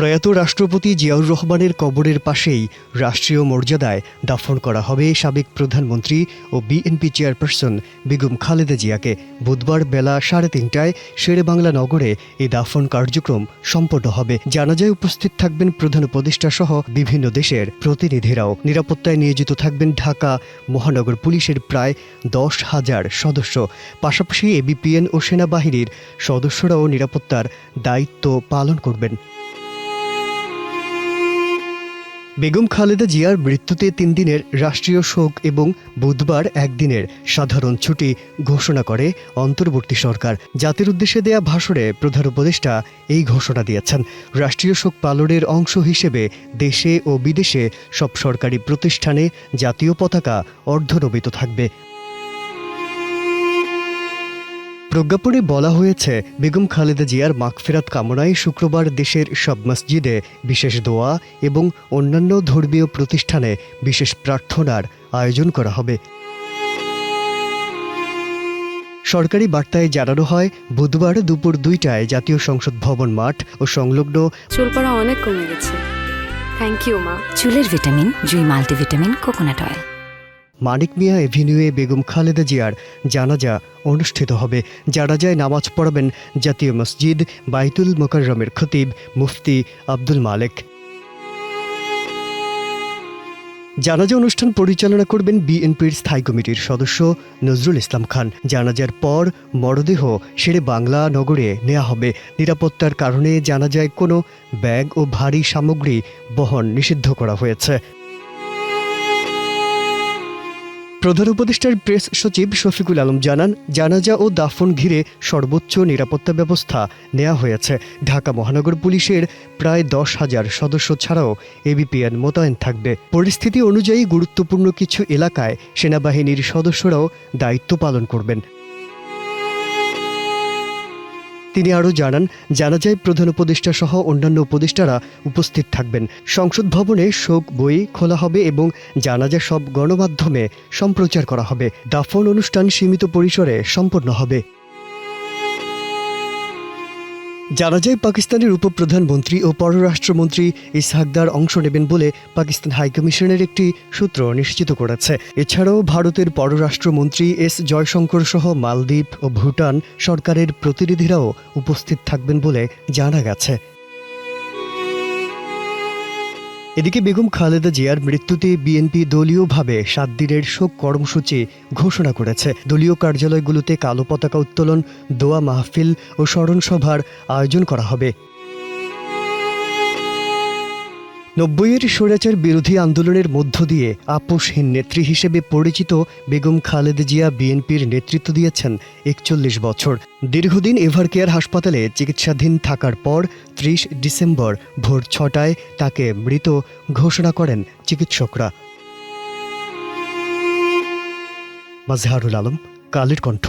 প্রয়াত রাষ্ট্রপতি জিয়াউর রহমানের কবরের পাশেই রাষ্ট্রীয় মর্যাদায় দাফন করা হবে সাবেক প্রধানমন্ত্রী ও বিএনপি চেয়ারপারসন বেগম খালেদা জিয়াকে। বুধবার বেলা 3:30টায় শেরেবাংলা নগরে এই দাফন কার্যক্রম সম্পন্ন হবে। জানাজায় উপস্থিত থাকবেন প্রধান উপদেষ্টা সহ বিভিন্ন দেশের প্রতিনিধিরাও। নিরাপত্তায় নিয়োজিত থাকবেন ঢাকা মহানগর পুলিশের প্রায় 10,000 সদস্য। পাশাপাশি এবিপিএন ও সেনাবাহিনীর সদস্যরাও নিরাপত্তার দায়িত্ব পালন করবেন। বেগম খালেদা জিয়ার মৃত্যুতে 3 দিনের রাষ্ট্রীয় শোক এবং বুধবার একদিনের সাধারণ ছুটি ঘোষণা করে অন্তর্বর্তী সরকার। জাতির উদ্দেশ্যে দেয়া ভাষণে প্রধান উপদেষ্টা এই ঘোষণা দিয়েছেন। রাষ্ট্রীয় শোক পালনের অংশ হিসেবে দেশে ও বিদেশে সব সরকারি প্রতিষ্ঠানে জাতীয় পতাকা অর্ধনমিত থাকবে। প্রজ্ঞাপনে বলা হয়েছে, বেগম খালেদা জিয়ার মাগফিরাত কামনায় শুক্রবার দেশের সব মসজিদে বিশেষ দোয়া এবং অন্যান্য ধর্মীয় প্রতিষ্ঠানে বিশেষ প্রার্থনার আয়োজন করা হবে। সরকারি বার্তায় জানানো হয়, বুধবার দুপুর 2টায় জাতীয় সংসদ ভবন মাঠ ও সংলগ্ন চুল পড়া অনেক কমে গেছে। থ্যাংক ইউ মা। চুলের ভিটামিন জুই মাল্টিভিটামিন কোকোনাট অয়েল। মানিক মিয়া এভিনিউয়ে বেগম খালেদা জিয়ার জানাজা অনুষ্ঠিত হবে। জানাজায় নামাজ পড়াবেন জাতীয় মসজিদ বাইতুল মোকাররমের খতিব মুফতি আব্দুল মালেক। জানাজা অনুষ্ঠান পরিচালনা করবেন বিএনপির স্থায়ী কমিটির সদস্য নজরুল ইসলাম খান। জানাজার পর মরদেহ শেরেবাংলা নগরে নেওয়া হবে। নিরাপত্তার কারণে জানাজায় কোনো ব্যাগ ও ভারী সামগ্রী বহন নিষিদ্ধ করা হয়েছে। প্রধান উপদেষ্টার প্রেস সচিব শফিকুল আলম জানান, জানাজা ও দাফন ঘিরে সর্বোচ্চ নিরাপত্তা ব্যবস্থা নেওয়া হয়েছে। ঢাকা মহানগর পুলিশের প্রায় 10,000 সদস্য ছাড়াও এবিপিএন মোতায়েন থাকবে। পরিস্থিতি অনুযায়ী গুরুত্বপূর্ণ কিছু এলাকায় সেনাবাহিনীর সদস্যরাও দায়িত্ব পালন করবেন। তিনি আরও জানান, জানাজায় প্রধান উপদেষ্টা সহ অন্যান্য উপদেষ্টারা উপস্থিত থাকবেন। সংসদ ভবনে শোক বই খোলা হবে এবং জানাজা সব গণমাধ্যমে সম্প্রচার করা হবে। দাফন অনুষ্ঠান সীমিত পরিসরে সম্পন্ন হবে। জানাজায় পাকিস্তানের উপপ্রধানমন্ত্রী ও পররাষ্ট্রমন্ত্রী ইসহাকদার অংশ নেবেন বলে পাকিস্তান হাইকমিশনের একটি সূত্র নিশ্চিত করেছে। এছাড়াও ভারতের পররাষ্ট্রমন্ত্রী এস জয়শঙ্কর সহ মালদ্বীপ ও ভুটান সরকারের প্রতিনিধিরাও উপস্থিত থাকবেন বলে জানা গেছে। এদিকে বেগম খালেদা জিয়ার মৃত্যুতে বিএনপি দলীয়ভাবে 7 দিনের শোক কর্মসূচি ঘোষণা করেছে। দলীয় কার্যালয়গুলোতে কালো পতাকা উত্তোলন, দোয়া মাহফিল ও স্মরণ সভার আয়োজন করা হবে। 90-এর স্বৈরাচার বিরোধী আন্দোলনের মধ্য দিয়ে আপোষহীন নেত্রী হিসেবে পরিচিত বেগম খালেদা জিয়া বিএনপির নেতৃত্ব দিয়েছেন 41 বছর। দীর্ঘদিন এভারকেয়ার হাসপাতালে চিকিৎসাধীন থাকার পর 30 ডিসেম্বর ভোর 6টায় তাকে মৃত ঘোষণা করেন চিকিৎসকরা। মাজহারুল আলম, কালের কণ্ঠ।